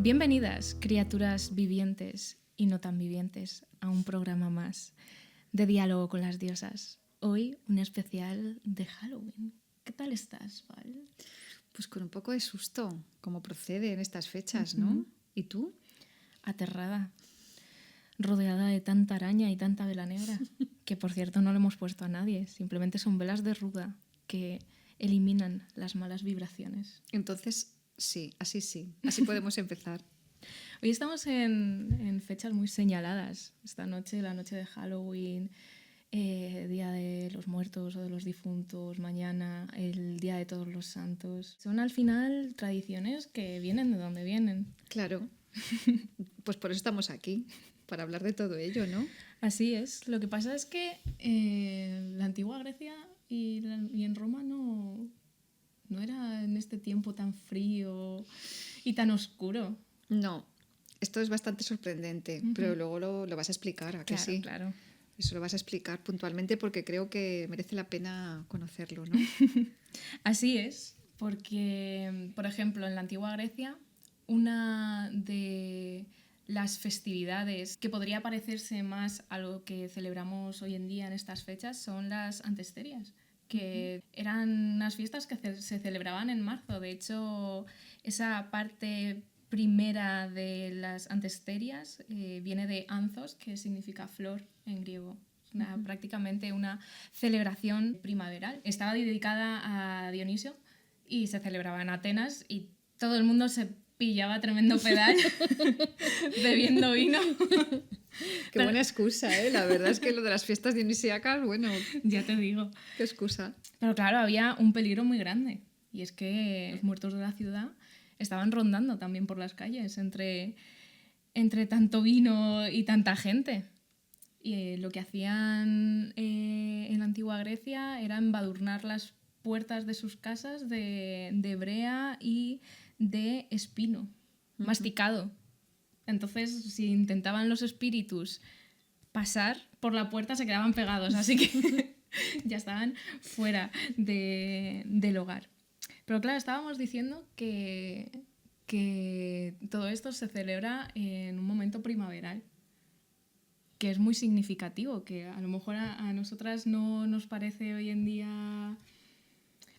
Bienvenidas, criaturas vivientes y no tan vivientes, a un programa más de diálogo con las diosas. Hoy un especial de Halloween. ¿Qué tal estás, Val? Pues con un poco de susto, como procede en estas fechas, ¿no? ¿Y tú? Aterrada, rodeada de tanta araña y tanta vela negra, que por cierto no le hemos puesto a nadie, simplemente son velas de ruda que eliminan las malas vibraciones. Entonces, sí, así podemos empezar. Hoy estamos en fechas muy señaladas. Esta noche, la noche de Halloween, Día de los Muertos o de los Difuntos, mañana el Día de Todos los Santos. Son al final tradiciones que vienen de donde vienen. Claro, pues por eso estamos aquí, para hablar de todo ello, ¿no? Así es. Lo que pasa es que la antigua Grecia y en Roma no era en este tiempo tan frío y tan oscuro. No, esto es bastante sorprendente, pero luego lo vas a explicar, ¿a que Claro, sí? claro. Eso lo vas a explicar puntualmente porque creo que merece la pena conocerlo, ¿no? Así es, porque, por ejemplo, en la antigua Grecia, una de las festividades que podría parecerse más a lo que celebramos hoy en día en estas fechas son las antesterias, que eran unas fiestas que se celebraban en marzo. De hecho, esa parte primera de las antesterias viene de anthos, que significa flor en griego. Prácticamente una celebración primaveral. Estaba dedicada a Dionisio y se celebraba en Atenas y todo el mundo se pillaba tremendo pedal bebiendo vino. Qué buena excusa, ¿eh? La verdad es que lo de las fiestas dionisíacas, bueno, Ya te digo. qué excusa. Pero claro, había un peligro muy grande y es que los muertos de la ciudad estaban rondando también por las calles entre tanto vino y tanta gente. Y lo que hacían en la antigua Grecia era embadurnar las puertas de sus casas de brea y de espino, masticado. Entonces, si intentaban los espíritus pasar por la puerta, se quedaban pegados, así que ya estaban fuera del hogar. Pero claro, estábamos diciendo que todo esto se celebra en un momento primaveral, que es muy significativo, que a lo mejor a nosotras no nos parece hoy en día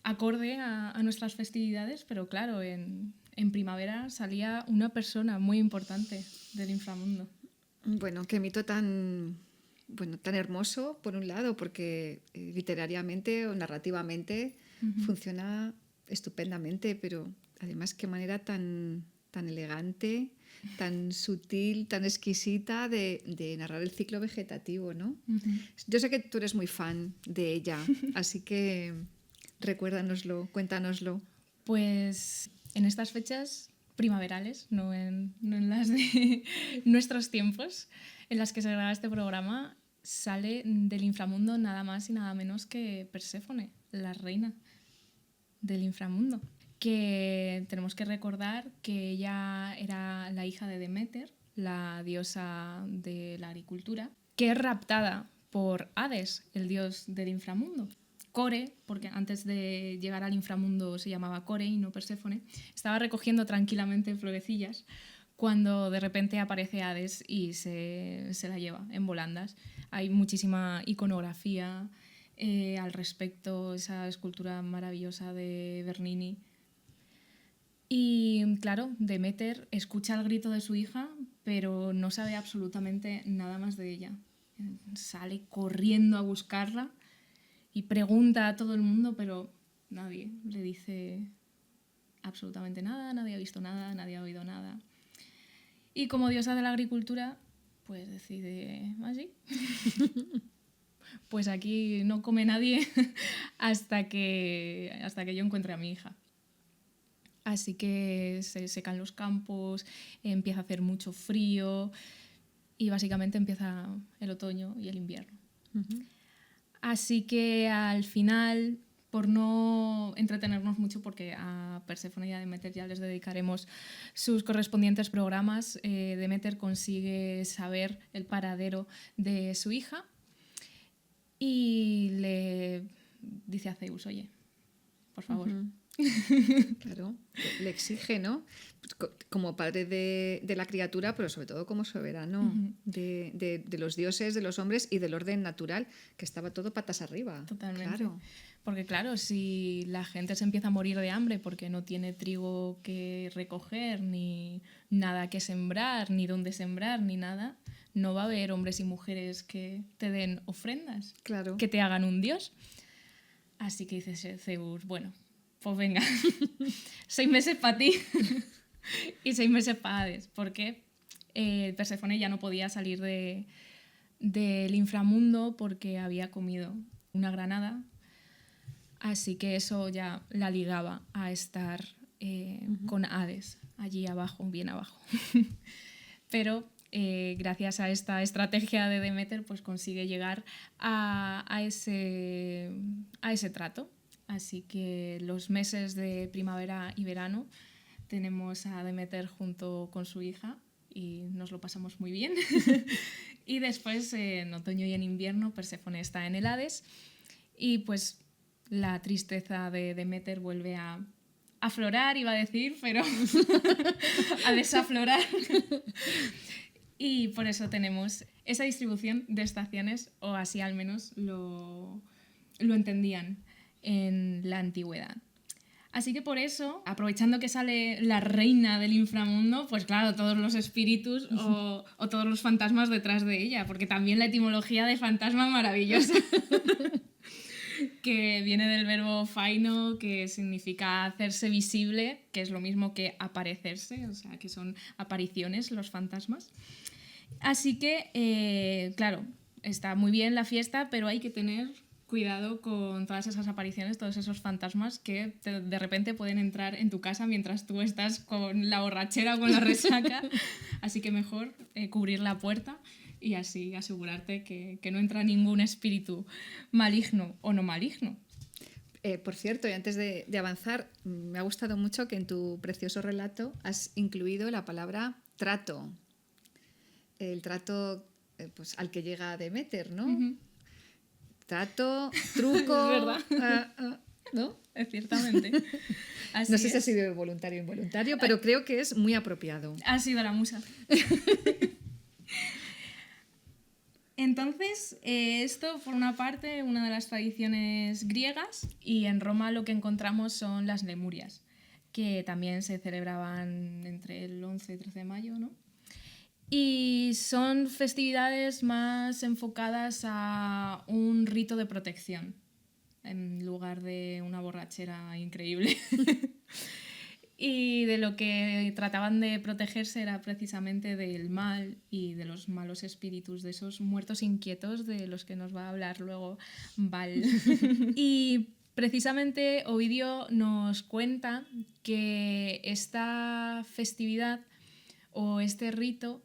acorde a nuestras festividades, pero claro, en primavera salía una persona muy importante del inframundo. Bueno, qué mito tan hermoso, por un lado, porque literariamente o narrativamente funciona estupendamente, pero además qué manera tan elegante, tan sutil, tan exquisita de narrar el ciclo vegetativo, ¿no? Yo sé que tú eres muy fan de ella, así que recuérdanoslo, cuéntanoslo. Pues en estas fechas primaverales, no en las de nuestros tiempos, en las que se graba este programa, sale del inframundo nada más y nada menos que Perséfone, la reina del inframundo. Que tenemos que recordar que ella era la hija de Deméter, la diosa de la agricultura, que es raptada por Hades, el dios del inframundo. Core, porque antes de llegar al inframundo se llamaba Core y no Perséfone, estaba recogiendo tranquilamente florecillas cuando de repente aparece Hades y se la lleva en volandas. Hay muchísima iconografía al respecto, esa escultura maravillosa de Bernini. Y claro, Deméter escucha el grito de su hija, pero no sabe absolutamente nada más de ella. Sale corriendo a buscarla y pregunta a todo el mundo, pero nadie le dice absolutamente nada, nadie ha visto nada, nadie ha oído nada. Y como diosa de la agricultura, pues decide, ¿así? Pues aquí no come nadie hasta que yo encuentre a mi hija. Así que se secan los campos, empieza a hacer mucho frío y básicamente empieza el otoño y el invierno. Así que al final, por no entretenernos mucho, porque a Perséfone y a Deméter ya les dedicaremos sus correspondientes programas, Deméter consigue saber el paradero de su hija y le dice a Zeus, oye, por favor, Claro, le exige, ¿no? Pues como padre de la criatura, pero sobre todo como soberano de los dioses, de los hombres y del orden natural, que estaba todo patas arriba. Totalmente. Claro. Porque claro, si la gente se empieza a morir de hambre porque no tiene trigo que recoger, ni nada que sembrar, ni dónde sembrar, ni nada, no va a haber hombres y mujeres que te den ofrendas, Claro. que te hagan un dios. Así que dice Zeus, bueno, pues venga, 6 meses para ti y 6 meses para Hades, porque Perséfone ya no podía salir del inframundo porque había comido una granada, así que eso ya la ligaba a estar con Hades, allí abajo, bien abajo. Pero gracias a esta estrategia de Deméter, pues consigue llegar a ese trato. Así que los meses de primavera y verano tenemos a Deméter junto con su hija y nos lo pasamos muy bien. Y después, en otoño y en invierno, Perséfone está en el Hades y pues la tristeza de Deméter vuelve a aflorar, iba a decir, pero a desaflorar. Y por eso tenemos esa distribución de estaciones, o así al menos lo entendían en la antigüedad. Así que por eso, aprovechando que sale la reina del inframundo, pues claro, todos los espíritus o todos los fantasmas detrás de ella, porque también la etimología de fantasma maravillosa, que viene del verbo faino, que significa hacerse visible, que es lo mismo que aparecerse, o sea, que son apariciones los fantasmas. Así que, claro, está muy bien la fiesta, pero hay que tener cuidado con todas esas apariciones, todos esos fantasmas que de repente pueden entrar en tu casa mientras tú estás con la borrachera o con la resaca. Así que mejor cubrir la puerta y así asegurarte que no entra ningún espíritu maligno o no maligno. Por cierto, y antes de avanzar, me ha gustado mucho que en tu precioso relato has incluido la palabra trato. El trato pues, al que llega Deméter, ¿no? Uh-huh. Trato, truco. Es verdad. ¿No? Ciertamente. Así no sé es. si ha sido voluntario o involuntario, pero creo que es muy apropiado. Ha sido la musa. Entonces, esto por una parte, una de las tradiciones griegas, y en Roma lo que encontramos son las lemurias, que también se celebraban entre el 11 y 13 de mayo, ¿no? Y son festividades más enfocadas a un rito de protección, en lugar de una borrachera increíble. Y de lo que trataban de protegerse era precisamente del mal y de los malos espíritus, de esos muertos inquietos de los que nos va a hablar luego Val. Y precisamente Ovidio nos cuenta que esta festividad o este rito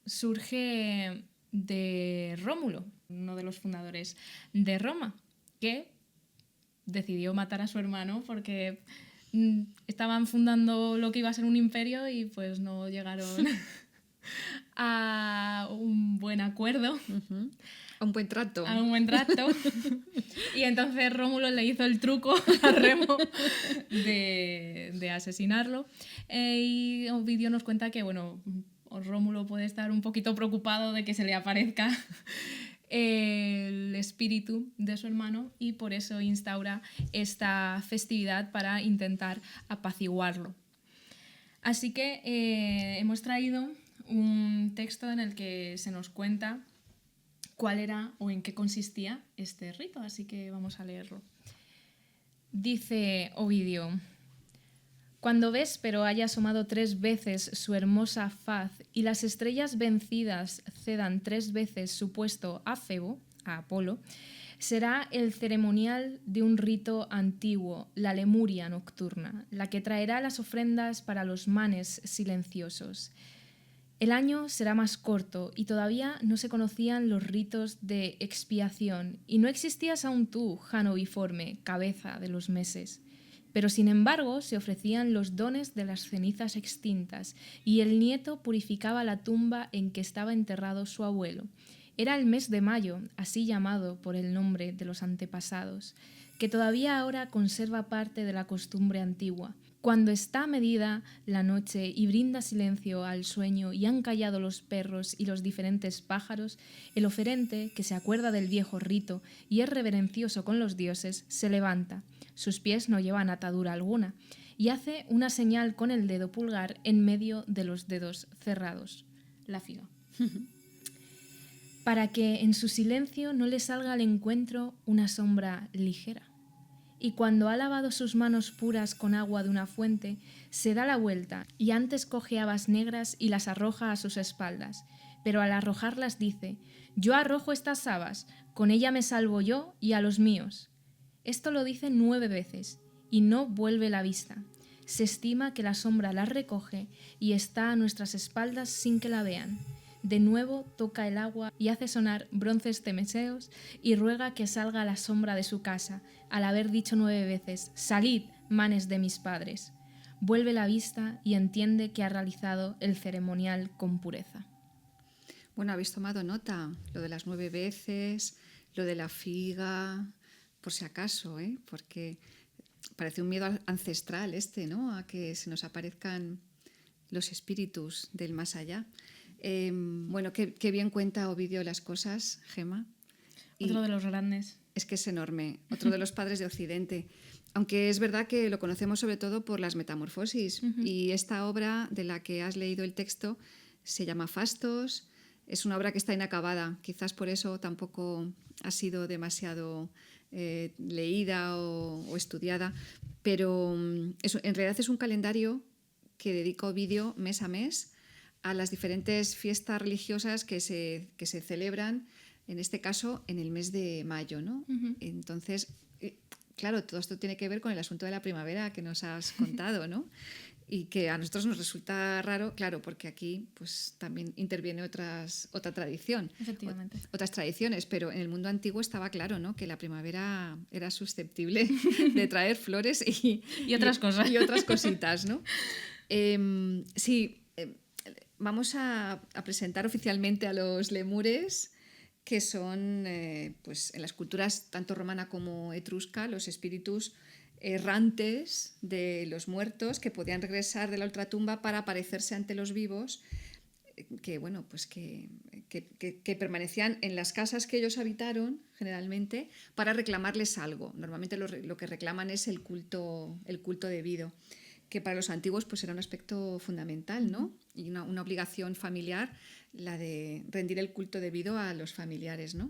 surge de Rómulo, uno de los fundadores de Roma, que decidió matar a su hermano porque estaban fundando lo que iba a ser un imperio y pues no llegaron a un buen acuerdo. Uh-huh. A un buen trato. A un buen trato. Y entonces Rómulo le hizo el truco a Remo de asesinarlo. Y Ovidio nos cuenta que, bueno, Rómulo puede estar un poquito preocupado de que se le aparezca el espíritu de su hermano y por eso instaura esta festividad para intentar apaciguarlo. Así que hemos traído un texto en el que se nos cuenta cuál era o en qué consistía este rito, así que vamos a leerlo. Dice Ovidio: cuando Véspero haya asomado 3 veces su hermosa faz y las estrellas vencidas cedan 3 veces su puesto a Febo, a Apolo, será el ceremonial de un rito antiguo, la Lemuria nocturna, la que traerá las ofrendas para los manes silenciosos. El año será más corto y todavía no se conocían los ritos de expiación y no existías aún tú, Jano biforme, cabeza de los meses. Pero sin embargo se ofrecían los dones de las cenizas extintas y el nieto purificaba la tumba en que estaba enterrado su abuelo Era el mes de mayo, así llamado por el nombre de los antepasados, que todavía ahora conserva parte de la costumbre antigua. Cuando está medida la noche y brinda silencio al sueño y han callado los perros y los diferentes pájaros, el oferente, que se acuerda del viejo rito y es reverencioso con los dioses, se levanta. Sus pies no llevan atadura alguna y hace una señal con el dedo pulgar en medio de los dedos cerrados, la figa, para que en su silencio no le salga al encuentro una sombra ligera. Y cuando ha lavado sus manos puras con agua de una fuente, se da la vuelta y antes coge habas negras y las arroja a sus espaldas. Pero al arrojarlas dice: «Yo arrojo estas habas, con ella me salvo yo y a los míos». Esto lo dice 9 veces y no vuelve la vista. Se estima que la sombra las recoge y está a nuestras espaldas sin que la vean. De nuevo toca el agua y hace sonar bronces temeseos y ruega que salga la sombra de su casa, al haber dicho 9 veces: «Salid, manes de mis padres». Vuelve la vista y entiende que ha realizado el ceremonial con pureza. Bueno, habéis tomado nota, lo de las 9 veces, lo de la figa, por si acaso, porque parece un miedo ancestral ¿no? A que se nos aparezcan los espíritus del más allá. Bueno, qué bien cuenta Ovidio las cosas, Gema. Otro de los grandes. Es que es enorme, otro de los padres de Occidente. Aunque es verdad que lo conocemos sobre todo por las Metamorfosis. Y esta obra de la que has leído el texto se llama Fastos. Es una obra que está inacabada. Quizás por eso tampoco ha sido demasiado leída o estudiada. Pero en realidad es un calendario que dedica Ovidio mes a mes a las diferentes fiestas religiosas que se celebran, en este caso, en el mes de mayo, ¿no? Entonces, claro, todo esto tiene que ver con el asunto de la primavera que nos has contado, ¿no? Y que a nosotros nos resulta raro, claro, porque aquí pues también interviene otra tradición. Efectivamente. Otras tradiciones, pero en el mundo antiguo estaba claro, ¿no? Que la primavera era susceptible de traer flores y otras cosas. Y otras cositas, ¿no? Sí. Vamos a presentar oficialmente a los lemures, que son, pues, en las culturas tanto romana como etrusca, los espíritus errantes de los muertos que podían regresar de la ultratumba para aparecerse ante los vivos, que, bueno, pues que permanecían en las casas que ellos habitaron, generalmente, para reclamarles algo. Normalmente lo que reclaman es el culto debido, que para los antiguos pues era un aspecto fundamental, ¿no? Y una obligación familiar, la de rendir el culto debido a los familiares, ¿no?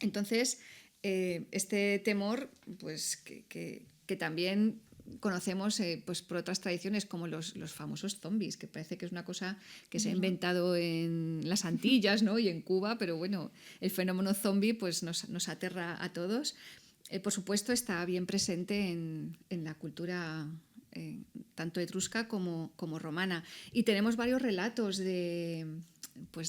Entonces, este temor, pues que también conocemos pues, por otras tradiciones, como los famosos zombies, que parece que es una cosa que se ha inventado en las Antillas, ¿no? Y en Cuba, pero bueno, el fenómeno zombie pues, nos aterra a todos. Por supuesto, está bien presente en la cultura tanto etrusca como romana. Y tenemos varios relatos de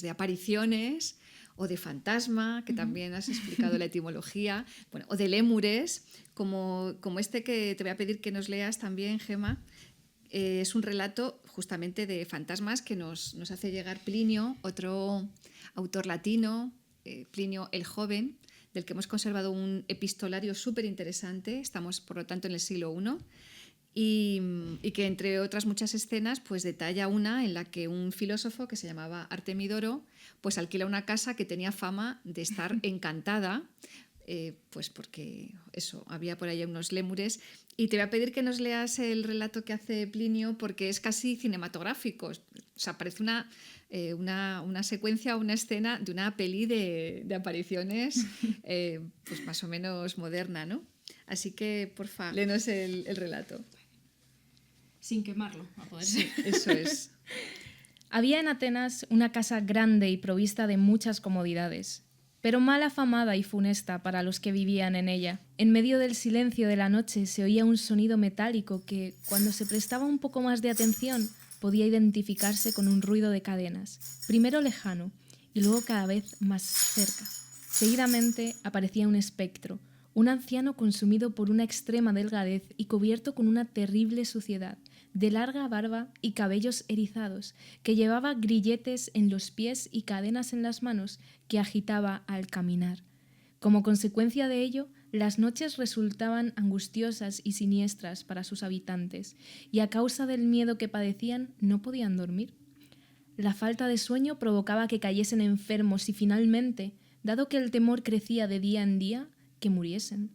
apariciones o de fantasma, que también has explicado la etimología, bueno, o de lémures, como este que te voy a pedir que nos leas también, Gema. Es un relato justamente de fantasmas que nos hace llegar Plinio, otro autor latino, Plinio el Joven, del que hemos conservado un epistolario súper interesante. Estamos, por lo tanto, en el siglo I. Y que, entre otras muchas escenas, pues detalla una en la que un filósofo que se llamaba Artemidoro pues alquila una casa que tenía fama de estar encantada, pues porque eso, había por ahí unos lémures. Y te voy a pedir que nos leas el relato que hace Plinio, porque es casi cinematográfico. O sea, parece una secuencia, una escena de una peli de apariciones pues más o menos moderna, ¿no? Así que, porfa, léenos el relato. Sin quemarlo, a poder ser. Sí, eso es. Había en Atenas una casa grande y provista de muchas comodidades, pero mal afamada y funesta para los que vivían en ella. En medio del silencio de la noche se oía un sonido metálico que, cuando se prestaba un poco más de atención, podía identificarse con un ruido de cadenas, primero lejano y luego cada vez más cerca. Seguidamente aparecía un espectro, un anciano consumido por una extrema delgadez y cubierto con una terrible suciedad, de larga barba y cabellos erizados, que llevaba grilletes en los pies y cadenas en las manos que agitaba al caminar. Como consecuencia de ello, las noches resultaban angustiosas y siniestras para sus habitantes, y a causa del miedo que padecían no podían dormir. La falta de sueño provocaba que cayesen enfermos y finalmente, dado que el temor crecía de día en día, que muriesen.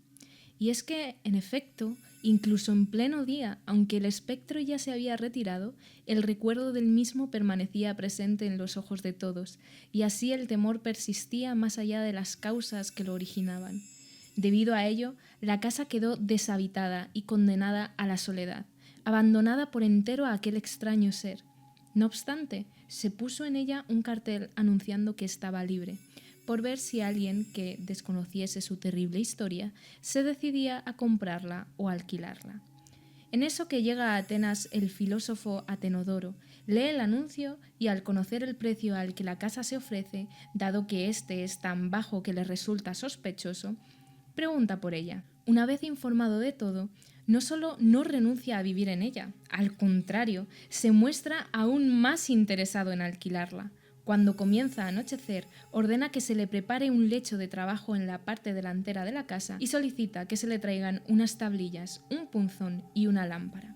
Y es que, en efecto, incluso en pleno día, aunque el espectro ya se había retirado, el recuerdo del mismo permanecía presente en los ojos de todos, y así el temor persistía más allá de las causas que lo originaban. Debido a ello, la casa quedó deshabitada y condenada a la soledad, abandonada por entero a aquel extraño ser. No obstante, se puso en ella un cartel anunciando que estaba libre, por ver si alguien que desconociese su terrible historia se decidía a comprarla o alquilarla. En eso que llega a Atenas el filósofo Atenodoro, lee el anuncio y al conocer el precio al que la casa se ofrece, dado que éste es tan bajo que le resulta sospechoso, pregunta por ella. Una vez informado de todo, no solo no renuncia a vivir en ella, al contrario, se muestra aún más interesado en alquilarla. Cuando comienza a anochecer, ordena que se le prepare un lecho de trabajo en la parte delantera de la casa y solicita que se le traigan unas tablillas, un punzón y una lámpara.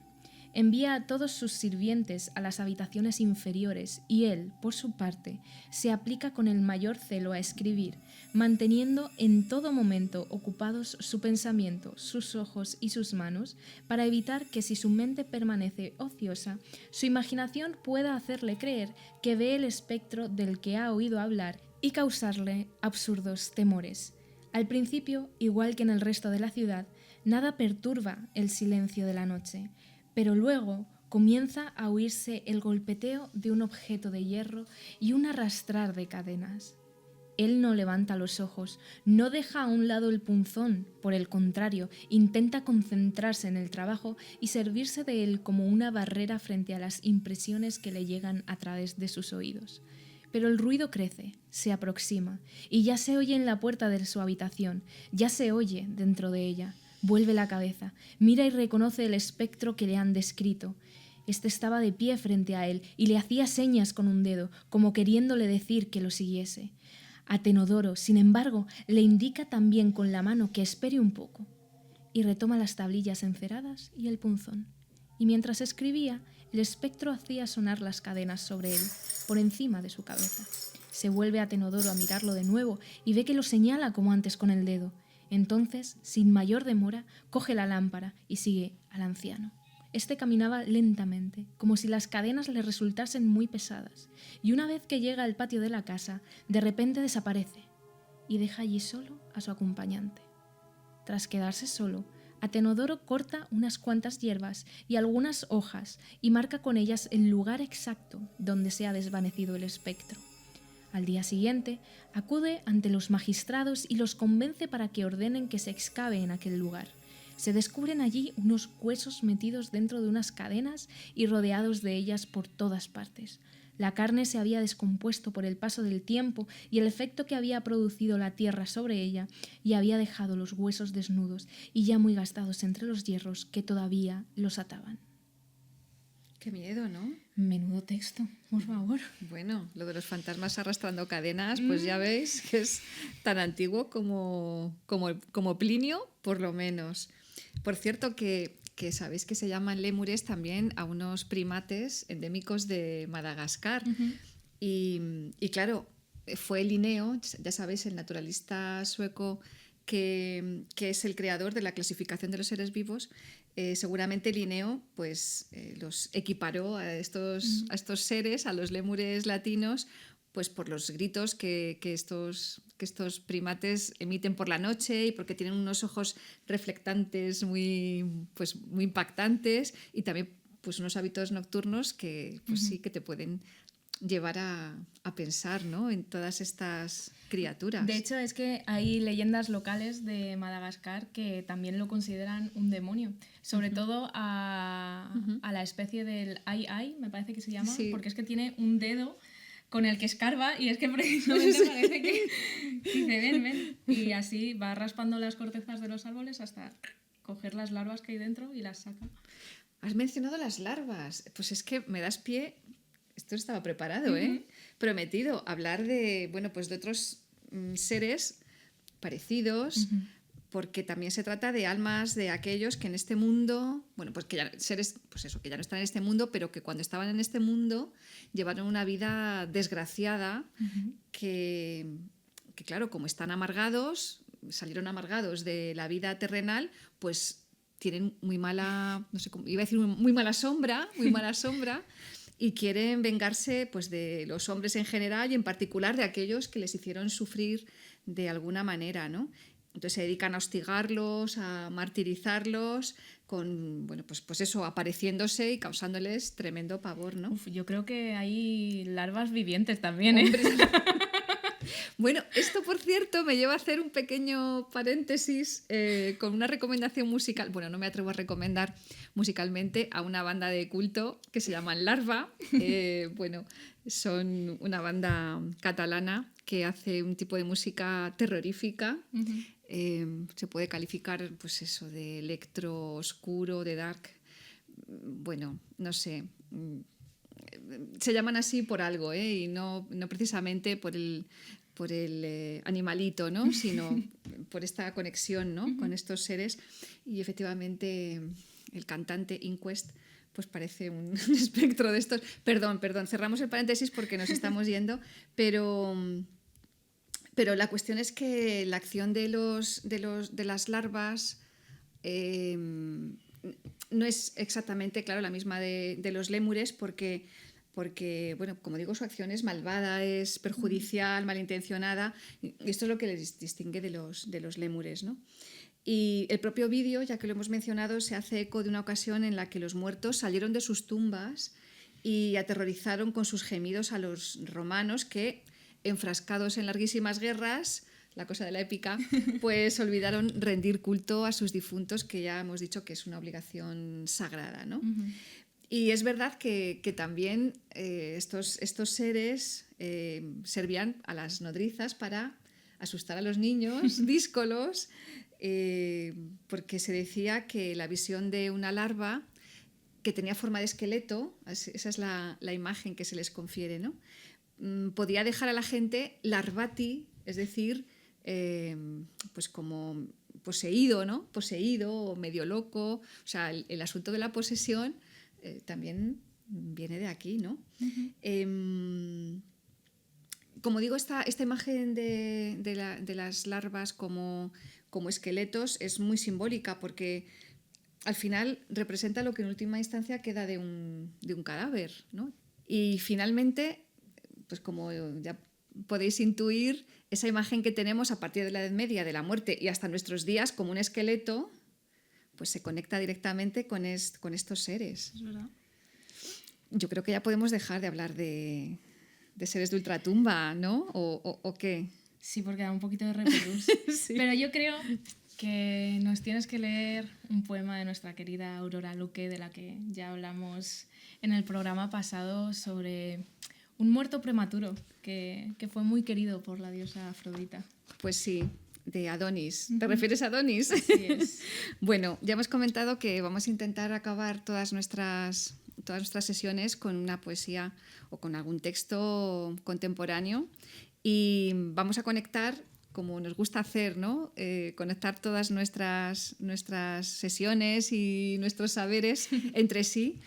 Envía a todos sus sirvientes a las habitaciones inferiores y él, por su parte, se aplica con el mayor celo a escribir, manteniendo en todo momento ocupados su pensamiento, sus ojos y sus manos, para evitar que si su mente permanece ociosa, su imaginación pueda hacerle creer que ve el espectro del que ha oído hablar y causarle absurdos temores. Al principio, igual que en el resto de la ciudad, nada perturba el silencio de la noche, pero luego comienza a oírse el golpeteo de un objeto de hierro y un arrastrar de cadenas. Él no levanta los ojos, no deja a un lado el punzón, por el contrario, intenta concentrarse en el trabajo y servirse de él como una barrera frente a las impresiones que le llegan a través de sus oídos. Pero el ruido crece, se aproxima, y ya se oye en la puerta de su habitación, ya se oye dentro de ella. Vuelve la cabeza, mira y reconoce el espectro que le han descrito. Este estaba de pie frente a él y le hacía señas con un dedo, como queriéndole decir que lo siguiese. Atenodoro, sin embargo, le indica también con la mano que espere un poco, y retoma las tablillas enceradas y el punzón. Y mientras escribía, el espectro hacía sonar las cadenas sobre él, por encima de su cabeza. Se vuelve Atenodoro a mirarlo de nuevo y ve que lo señala como antes con el dedo. Entonces, sin mayor demora, coge la lámpara y sigue al anciano. Este caminaba lentamente, como si las cadenas le resultasen muy pesadas, y una vez que llega al patio de la casa, de repente desaparece y deja allí solo a su acompañante. Tras quedarse solo, Atenodoro corta unas cuantas hierbas y algunas hojas y marca con ellas el lugar exacto donde se ha desvanecido el espectro. Al día siguiente, acude ante los magistrados y los convence para que ordenen que se excave en aquel lugar. Se descubren allí unos huesos metidos dentro de unas cadenas y rodeados de ellas por todas partes. La carne se había descompuesto por el paso del tiempo y el efecto que había producido la tierra sobre ella, y había dejado los huesos desnudos y ya muy gastados entre los hierros que todavía los ataban. Qué miedo, ¿no? Menudo texto, por favor. Bueno, lo de los fantasmas arrastrando cadenas, pues ya veis que es tan antiguo como Plinio, por lo menos. Por cierto, que sabéis que se llaman lémures también a unos primates endémicos de Madagascar. Uh-huh. Y claro, fue Linneo, ya sabéis, el naturalista sueco que es el creador de la clasificación de los seres vivos. Seguramente Linneo pues, los equiparó a estos seres, a los lémures latinos, pues por los gritos que estos primates emiten por la noche y porque tienen unos ojos reflectantes muy impactantes, y también pues unos hábitos nocturnos que pues, sí que te pueden llevar a pensar, ¿no?, en todas estas criaturas. De hecho, es que hay leyendas locales de Madagascar que también lo consideran un demonio. Sobre todo a la especie del ai, me parece que se llama, sí, porque es que tiene un dedo con el que escarba y es que precisamente parece que dice ven, y así va raspando las cortezas de los árboles hasta coger las larvas que hay dentro y las saca. Has mencionado las larvas. Pues es que me das pie. Esto estaba preparado, Prometido hablar de, bueno, pues de otros seres parecidos, porque también se trata de almas de aquellos que en este mundo, bueno, pues que ya seres, pues eso, que ya no están en este mundo, pero que cuando estaban en este mundo llevaron una vida desgraciada, que claro, como están amargados, salieron amargados de la vida terrenal, pues tienen muy mala, no sé cómo, iba a decir muy mala sombra, y quieren vengarse pues de los hombres en general y en particular de aquellos que les hicieron sufrir de alguna manera, ¿no? Entonces se dedican a hostigarlos, a martirizarlos, con, bueno, pues eso, apareciéndose y causándoles tremendo pavor, ¿no? Uf, yo creo que hay larvas vivientes también, Hombres. Bueno, esto por cierto me lleva a hacer un pequeño paréntesis con una recomendación musical. Bueno, no me atrevo a recomendar musicalmente a una banda de culto que se llaman Larva. Bueno, son una banda catalana que hace un tipo de música terrorífica. Se puede calificar, pues eso, de electro oscuro, de dark. Bueno, no sé. Se llaman así por algo, y no precisamente por el animalito, ¿no? Sino por esta conexión, ¿no? Con estos seres. Y efectivamente el cantante Inquest pues parece un espectro de estos. Perdón, cerramos el paréntesis porque nos estamos yendo, pero la cuestión es que la acción de las larvas no es exactamente, claro, la misma de los lémures porque, bueno, como digo, su acción es malvada, es perjudicial, malintencionada, y esto es lo que les distingue de los lémures, ¿no? Y el propio vídeo, ya que lo hemos mencionado, se hace eco de una ocasión en la que los muertos salieron de sus tumbas y aterrorizaron con sus gemidos a los romanos que, enfrascados en larguísimas guerras, la cosa de la épica, pues olvidaron rendir culto a sus difuntos, que ya hemos dicho que es una obligación sagrada, ¿no? Y es verdad que también estos seres servían a las nodrizas para asustar a los niños díscolos, porque se decía que la visión de una larva que tenía forma de esqueleto, esa es la imagen que se les confiere, ¿no? Podía dejar a la gente larvati, es decir, pues como poseído, ¿no? Poseído o medio loco. O sea, el asunto de la posesión también viene de aquí, ¿no? Como digo, esta imagen de las larvas como esqueletos es muy simbólica porque al final representa lo que en última instancia queda de un cadáver, ¿no? Y finalmente, pues como ya podéis intuir, esa imagen que tenemos a partir de la Edad Media de la muerte y hasta nuestros días como un esqueleto, pues se conecta directamente con estos seres. Es verdad. Yo creo que ya podemos dejar de hablar de seres de ultratumba, ¿no? ¿O qué? Sí, porque da un poquito de repelús. Sí. Pero yo creo que nos tienes que leer un poema de nuestra querida Aurora Luque, de la que ya hablamos en el programa pasado, sobre un muerto prematuro que fue muy querido por la diosa Afrodita. Pues sí, de Adonis. ¿Te refieres a Adonis? Así es. Bueno, ya hemos comentado que vamos a intentar acabar todas nuestras sesiones con una poesía o con algún texto contemporáneo y vamos a conectar, como nos gusta hacer, ¿no? Conectar todas nuestras sesiones y nuestros saberes entre sí.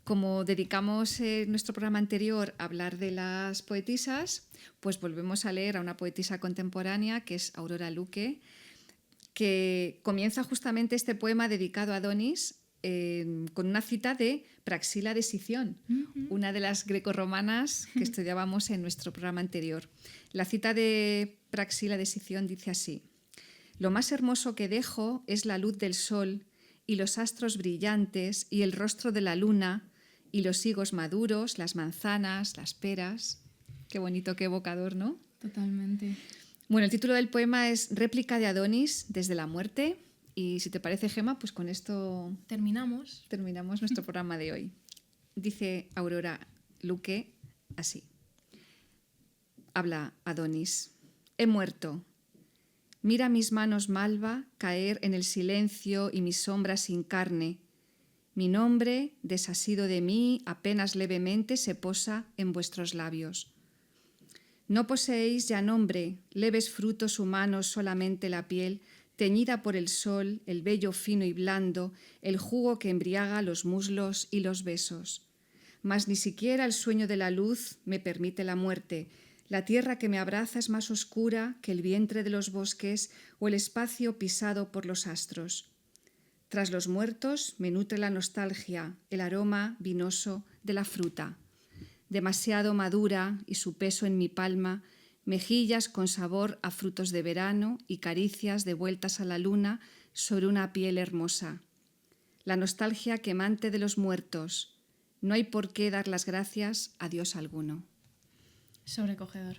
Como dedicamos nuestro programa anterior a hablar de las poetisas, pues volvemos a leer a una poetisa contemporánea que es Aurora Luque, que comienza justamente este poema dedicado a Adonis con una cita de Praxila de Sición, una de las grecorromanas que estudiábamos en nuestro programa anterior. La cita de Praxila de Sición dice así: «Lo más hermoso que dejo es la luz del sol y los astros brillantes y el rostro de la luna y los higos maduros, las manzanas, las peras». Qué bonito, qué evocador, ¿no? Totalmente. Bueno, el título del poema es Réplica de Adonis desde la muerte. Y si te parece, Gemma, pues con esto terminamos nuestro programa de hoy. Dice Aurora Luque así. Habla Adonis. He muerto. Mira mis manos malva caer en el silencio y mis sombras sin carne. Mi nombre, desasido de mí, apenas levemente se posa en vuestros labios. No poseéis ya nombre, leves frutos humanos solamente la piel, teñida por el sol, el vello fino y blando, el jugo que embriaga los muslos y los besos. Mas ni siquiera el sueño de la luz me permite la muerte. La tierra que me abraza es más oscura que el vientre de los bosques o el espacio pisado por los astros. Tras los muertos me nutre la nostalgia, el aroma vinoso de la fruta. Demasiado madura y su peso en mi palma, mejillas con sabor a frutos de verano y caricias de vueltas a la luna sobre una piel hermosa. La nostalgia quemante de los muertos. No hay por qué dar las gracias a Dios alguno. Sobrecogedor.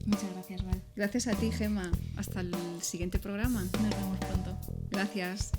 Muchas gracias, Val. Gracias a ti, Gemma. Hasta el siguiente programa. Nos vemos pronto. Gracias.